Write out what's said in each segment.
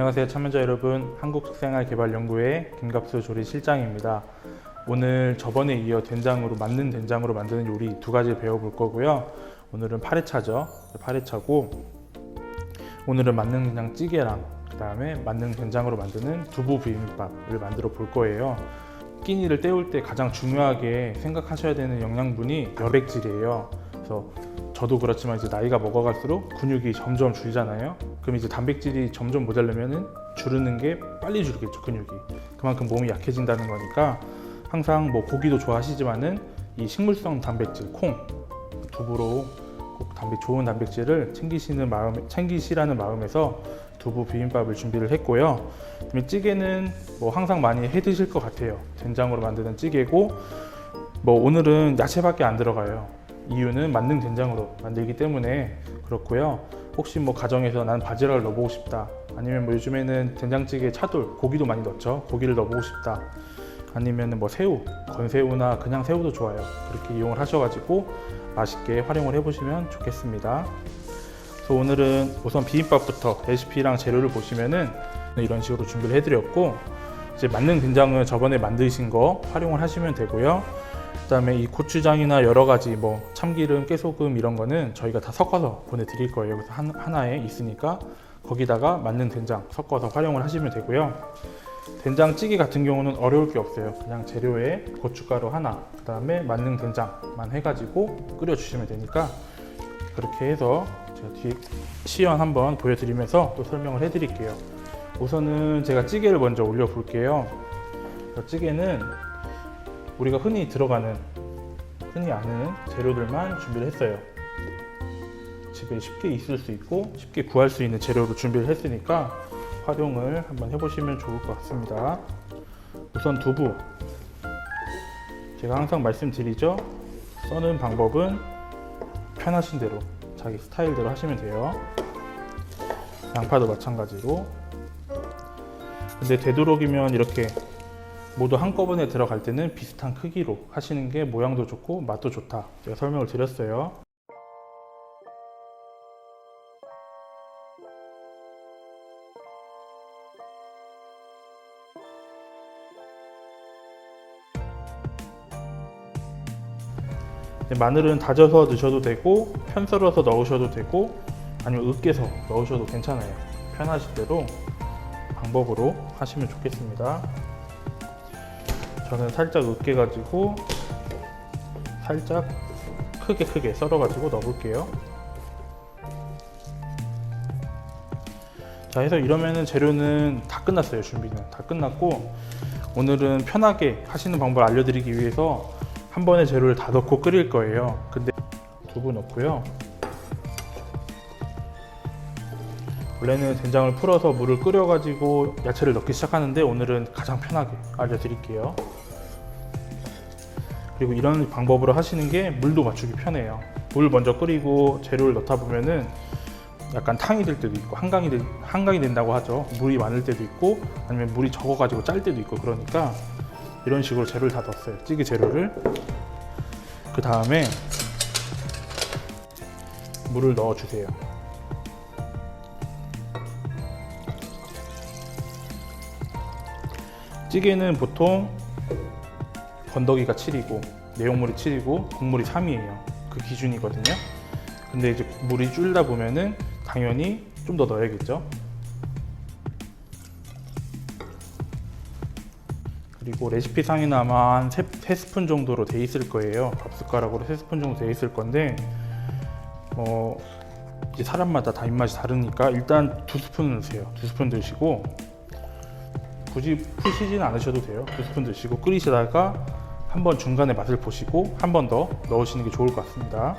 안녕하세요 참여자 여러분, 한국식생활개발연구회 김갑수 조리실장입니다. 오늘 저번에 이어 된장으로 만능 된장으로 만드는 요리 두 가지 배워볼 거고요. 오늘은 8회차죠. 8회차고 오늘은 만능 된장 찌개랑 그 다음에 만능 된장으로 만드는 두부 비빔밥을 만들어 볼 거예요. 끼니를 때울 때 가장 중요하게 생각하셔야 되는 영양분이 열액질이에요. 그래서 저도 그렇지만 이제 나이가 먹어갈수록 근육이 점점 줄잖아요. 그럼 이제 단백질이 점점 모자르면은 주르는 게 빨리 주르겠죠, 근육이. 그만큼 몸이 약해진다는 거니까 항상 뭐 고기도 좋아하시지만은 이 식물성 단백질, 콩, 두부로 꼭 좋은 단백질을 챙기시라는 마음에서 두부 비빔밥을 준비를 했고요. 그다음에 찌개는 뭐 항상 많이 해 드실 것 같아요. 된장으로 만드는 찌개고 뭐 오늘은 야채밖에 안 들어가요. 이유는 만능 된장으로 만들기 때문에 그렇고요. 혹시 뭐 가정에서 난 바지락을 넣어보고 싶다, 아니면 뭐 요즘에는 된장찌개에 차돌, 고기도 많이 넣죠. 고기를 넣어보고 싶다, 아니면 뭐 새우, 건새우나 그냥 새우도 좋아요. 그렇게 이용을 하셔가지고 맛있게 활용을 해보시면 좋겠습니다. 그래서 오늘은 우선 비빔밥부터 레시피랑 재료를 보시면은 이런 식으로 준비를 해드렸고, 이제 만능 된장을 저번에 만드신 거 활용을 하시면 되고요. 그 다음에 이 고추장이나 여러 가지 뭐 참기름, 깨소금 이런 거는 저희가 다 섞어서 보내드릴 거예요. 그래서 하나에 있으니까 거기다가 만능 된장 섞어서 활용을 하시면 되고요. 된장찌개 같은 경우는 어려울 게 없어요. 그냥 재료에 고춧가루 하나, 그 다음에 만능 된장만 해가지고 끓여주시면 되니까 그렇게 해서 제가 뒤에 시연 한번 보여드리면서 또 설명을 해드릴게요. 우선은 제가 찌개를 먼저 올려 볼게요. 찌개는 우리가 흔히 아는 재료들만 준비를 했어요. 집에 쉽게 있을 수 있고 쉽게 구할 수 있는 재료로 준비를 했으니까 활용을 한번 해보시면 좋을 것 같습니다. 우선 두부, 제가 항상 말씀드리죠. 써는 방법은 편하신 대로 자기 스타일대로 하시면 돼요. 양파도 마찬가지로. 근데 되도록이면 이렇게 모두 한꺼번에 들어갈 때는 비슷한 크기로 하시는 게 모양도 좋고 맛도 좋다, 제가 설명을 드렸어요. 마늘은 다져서 넣으셔도 되고 편 썰어서 넣으셔도 되고 아니면 으깨서 넣으셔도 괜찮아요. 편하신 대로 방법으로 하시면 좋겠습니다. 저는 살짝 으깨가지고 살짝 크게 썰어가지고 넣어볼게요. 자, 해서 이러면은 재료는 다 끝났어요. 준비는 다 끝났고, 오늘은 편하게 하시는 방법을 알려드리기 위해서 한 번에 재료를 다 넣고 끓일 거예요. 근데 두부 넣고요. 원래는 된장을 풀어서 물을 끓여가지고 야채를 넣기 시작하는데 오늘은 가장 편하게 알려드릴게요. 그리고 이런 방법으로 하시는 게 물도 맞추기 편해요. 물 먼저 끓이고 재료를 넣다 보면은 약간 탕이 될 때도 있고 한강이 된다고 하죠. 물이 많을 때도 있고 아니면 물이 적어가지고 짤 때도 있고, 그러니까 이런 식으로 재료를 다 넣었어요. 찌개 재료를. 그 다음에 물을 넣어주세요. 찌개는 보통 건더기가 7이고 내용물이 7이고 국물이 3이에요. 그 기준이거든요. 근데 이제 물이 줄다 보면은 당연히 좀 더 넣어야겠죠. 그리고 레시피상에는 아마 한 3스푼 정도로 돼 있을 거예요. 밥숟가락으로 3스푼 정도 돼 있을 건데 이제 사람마다 다 입맛이 다르니까 일단 2스푼 넣으세요. 2스푼 드시고 굳이 푸시진 않으셔도 돼요. 2스푼 드시고 끓이시다가 한번 중간에 맛을 보시고 한 번 더 넣으시는 게 좋을 것 같습니다.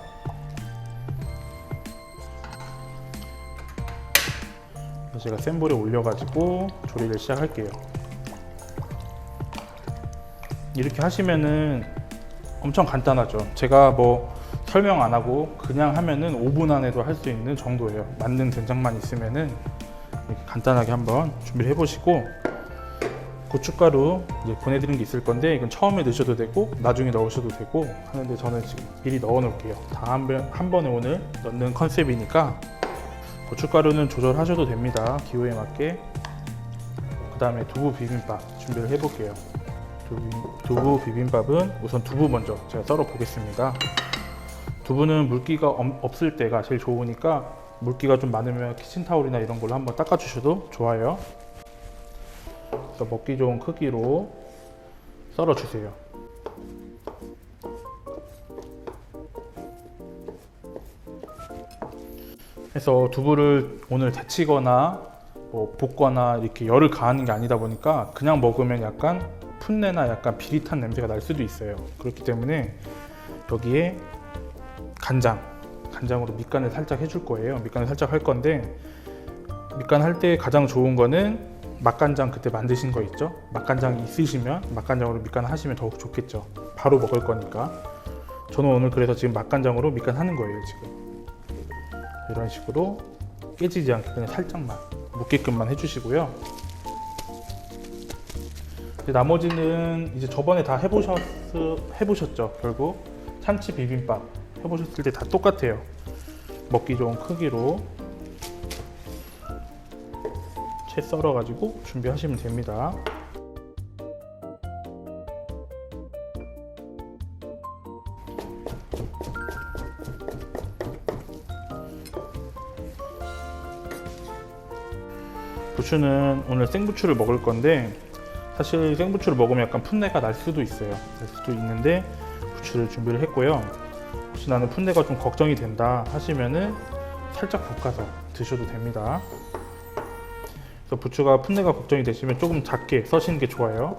제가 센 불에 올려가지고 조리를 시작할게요. 이렇게 하시면은 엄청 간단하죠. 제가 뭐 설명 안 하고 그냥 하면은 5분 안에도 할 수 있는 정도예요. 만능 된장만 있으면은 이렇게 간단하게 한번 준비를 해보시고, 고춧가루 이제 보내드린 게 있을 건데 이건 처음에 넣으셔도 되고 나중에 넣으셔도 되고 하는데 저는 지금 미리 넣어 놓을게요. 다 한 번에 오늘 넣는 컨셉이니까 고춧가루는 조절하셔도 됩니다. 기호에 맞게. 그 다음에 두부 비빔밥 준비를 해볼게요. 두부 비빔밥은 우선 두부 먼저 제가 썰어 보겠습니다. 두부는 물기가 없을 때가 제일 좋으니까 물기가 좀 많으면 키친타올이나 이런 걸로 한번 닦아주셔도 좋아요. 그래서 먹기 좋은 크기로 썰어주세요. 그래서 두부를 오늘 데치거나 뭐 볶거나 이렇게 열을 가하는 게 아니다 보니까 그냥 먹으면 약간 풋내나 약간 비릿한 냄새가 날 수도 있어요. 그렇기 때문에 여기에 간장으로 밑간을 살짝 해줄 거예요. 밑간을 살짝 할 건데, 밑간 할 때 가장 좋은 거는 맛간장 그때 만드신 거 있죠? 맛간장이 있으시면 맛간장으로 밑간 하시면 더욱 좋겠죠. 바로 먹을 거니까. 저는 오늘 그래서 지금 맛간장으로 밑간 하는 거예요. 지금 이런 식으로 깨지지 않게 그냥 살짝만 묻게끔만 해주시고요. 나머지는 이제 저번에 다 해보셨죠? 결국 참치 비빔밥 해보셨을 때 다 똑같아요. 먹기 좋은 크기로 채 썰어 가지고 준비하시면 됩니다. 부추는 오늘 생부추를 먹을 건데, 사실 생부추를 먹으면 약간 풋내가 날 수도 있는데 부추를 준비를 했고요. 혹시 나는 풋내가 좀 걱정이 된다 하시면은 살짝 볶아서 드셔도 됩니다. 그래서 부추가 풋내가 걱정이 되시면 조금 작게 써시는 게 좋아요.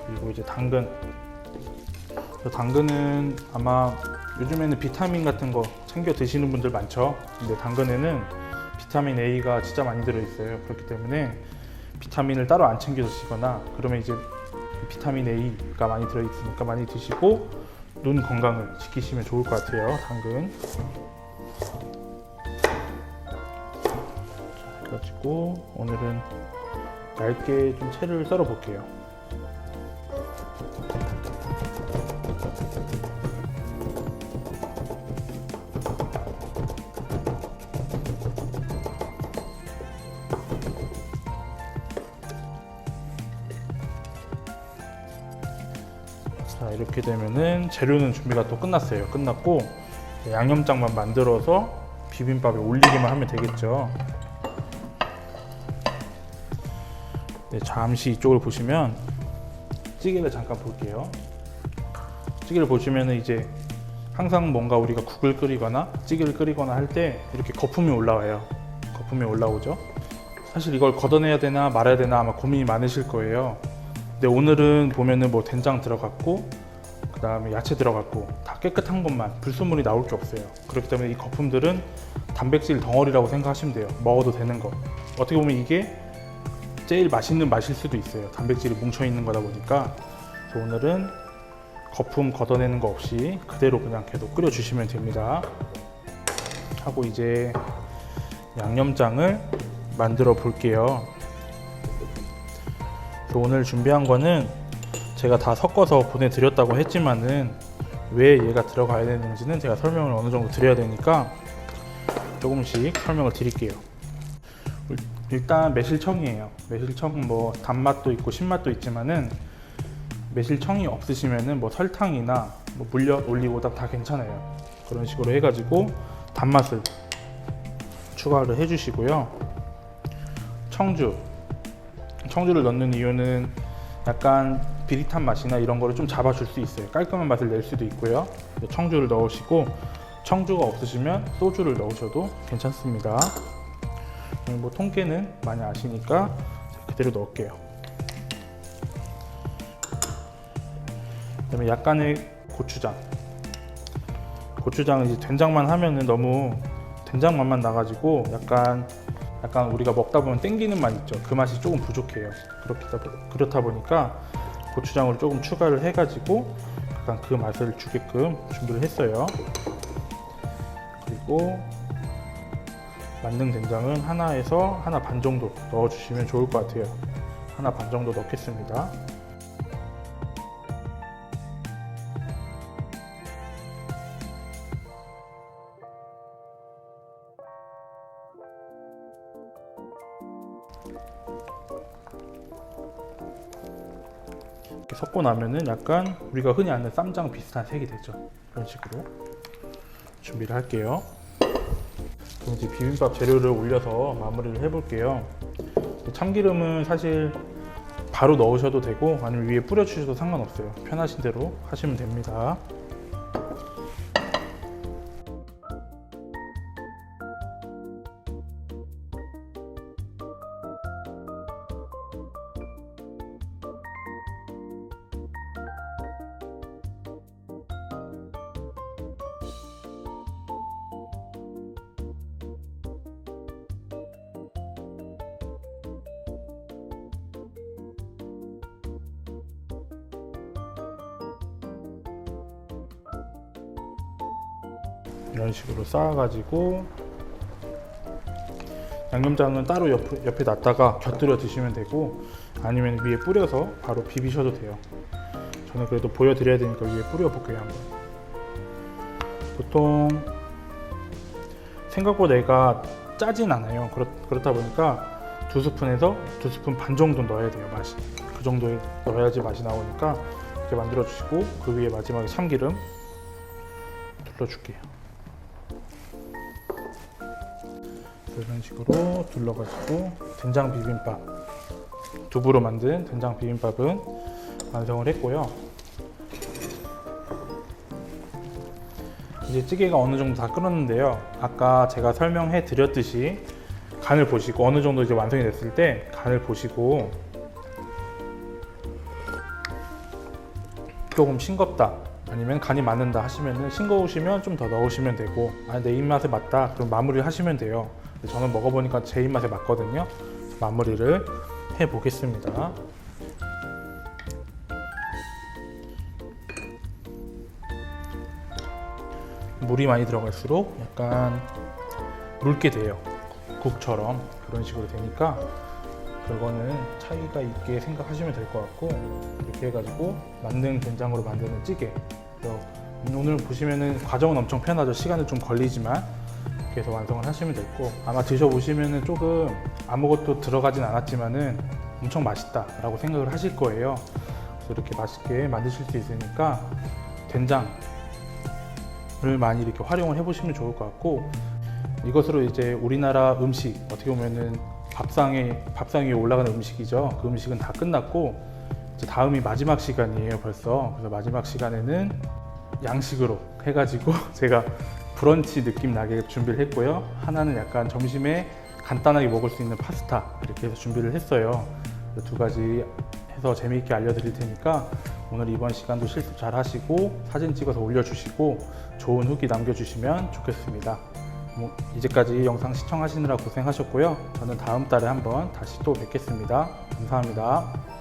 그리고 이제 당근은 아마 요즘에는 비타민 같은 거 챙겨 드시는 분들 많죠. 근데 당근에는 비타민 A가 진짜 많이 들어있어요. 그렇기 때문에 비타민을 따로 안 챙겨 드시거나 그러면 이제 비타민 A가 많이 들어있으니까 많이 드시고 눈 건강을 지키시면 좋을 것 같아요. 당근. 자, 그래가지고 오늘은 얇게 좀 채를 썰어 볼게요. 자, 이렇게 되면은 재료는 준비가 또 끝났어요. 끝났고 양념장만 만들어서 비빔밥에 올리기만 하면 되겠죠. 네, 잠시 이쪽을 보시면 찌개를 잠깐 볼게요. 찌개를 보시면은 이제 항상 뭔가 우리가 국을 끓이거나 찌개를 끓이거나 할 때 이렇게 거품이 올라와요. 거품이 올라오죠. 사실 이걸 걷어내야 되나 말아야 되나 아마 고민이 많으실 거예요. 근데 오늘은 보면은 뭐 된장 들어갔고 그 다음에 야채 들어갔고 다 깨끗한 것만, 불순물이 나올 게 없어요. 그렇기 때문에 이 거품들은 단백질 덩어리라고 생각하시면 돼요. 먹어도 되는 거. 어떻게 보면 이게 제일 맛있는 맛일 수도 있어요. 단백질이 뭉쳐있는 거다 보니까. 그래서 오늘은 거품 걷어내는 거 없이 그대로 그냥 계속 끓여주시면 됩니다. 하고 이제 양념장을 만들어 볼게요. 오늘 준비한 거는 제가 다 섞어서 보내드렸다고 했지만은 왜 얘가 들어가야 되는지는 제가 설명을 어느 정도 드려야 되니까 조금씩 설명을 드릴게요. 일단 매실청이에요. 매실청 뭐 단맛도 있고 신맛도 있지만은 매실청이 없으시면은 뭐 설탕이나 뭐 물엿 올리고 다 괜찮아요. 그런 식으로 해가지고 단맛을 추가를 해주시고요. 청주를 넣는 이유는 약간 비릿한 맛이나 이런 거를 좀 잡아줄 수 있어요. 깔끔한 맛을 낼 수도 있고요. 청주를 넣으시고, 청주가 없으시면 소주를 넣으셔도 괜찮습니다. 뭐 통깨는 많이 아시니까 그대로 넣을게요. 그다음에 약간의 고추장은 이제 된장만 하면은 너무 된장 맛만 나가지고 약간 우리가 먹다 보면 땡기는 맛 있죠. 그 맛이 조금 부족해요. 그렇다 보니까 고추장을 조금 추가를 해가지고 약간 그 맛을 주게끔 준비를 했어요. 그리고 만능 된장은 하나에서 하나 반 정도 넣어주시면 좋을 것 같아요. 하나 반 정도 넣겠습니다. 이렇게 섞고 나면은 약간 우리가 흔히 아는 쌈장 비슷한 색이 되죠. 이런 식으로 준비를 할게요. 그럼 이제 비빔밥 재료를 올려서 마무리를 해볼게요. 참기름은 사실 바로 넣으셔도 되고 아니면 위에 뿌려주셔도 상관없어요. 편하신 대로 하시면 됩니다. 이런 식으로 쌓아가지고 양념장은 따로 옆에 놨다가 곁들여 드시면 되고 아니면 위에 뿌려서 바로 비비셔도 돼요. 저는 그래도 보여드려야 되니까 위에 뿌려볼게요. 한번. 보통 생각보다 얘가 짜진 않아요. 그렇다 보니까 2스푼에서 2스푼 반 정도 넣어야 돼요. 맛이 그 정도에 넣어야지 맛이 나오니까 이렇게 만들어 주시고 그 위에 마지막에 참기름 둘러줄게요. 이런 식으로 둘러가지고 된장 비빔밥, 두부로 만든 된장 비빔밥은 완성을 했고요. 이제 찌개가 어느 정도 다 끓었는데요. 아까 제가 설명해 드렸듯이 간을 보시고 어느 정도 이제 완성이 됐을 때 간을 보시고 조금 싱겁다 아니면 간이 맞는다 하시면은 싱거우시면 좀 더 넣으시면 되고 내 입맛에 맞다 그럼 마무리 하시면 돼요. 저는 먹어보니까 제 입맛에 맞거든요. 마무리를 해 보겠습니다. 물이 많이 들어갈수록 약간 묽게 돼요. 국처럼 그런 식으로 되니까 그거는 차이가 있게 생각하시면 될 것 같고 이렇게 해가지고 만능 된장으로 만드는 찌개. 오늘 보시면은 과정은 엄청 편하죠. 시간은 좀 걸리지만 이렇게 해서 완성을 하시면 됐고 아마 드셔보시면은 조금 아무것도 들어가진 않았지만은 엄청 맛있다 라고 생각을 하실 거예요. 그래서 이렇게 맛있게 만드실 수 있으니까 된장을 많이 이렇게 활용을 해보시면 좋을 것 같고 이것으로 이제 우리나라 음식 어떻게 보면은 밥상 위에 올라가는 음식이죠. 그 음식은 다 끝났고 이제 다음이 마지막 시간이에요 벌써. 그래서 마지막 시간에는 양식으로 해가지고 제가 브런치 느낌 나게 준비를 했고요. 하나는 약간 점심에 간단하게 먹을 수 있는 파스타 이렇게 해서 준비를 했어요. 두 가지 해서 재미있게 알려드릴 테니까 오늘 이번 시간도 실습 잘 하시고 사진 찍어서 올려주시고 좋은 후기 남겨주시면 좋겠습니다. 이제까지 영상 시청하시느라 고생하셨고요. 저는 다음 달에 한번 다시 또 뵙겠습니다. 감사합니다.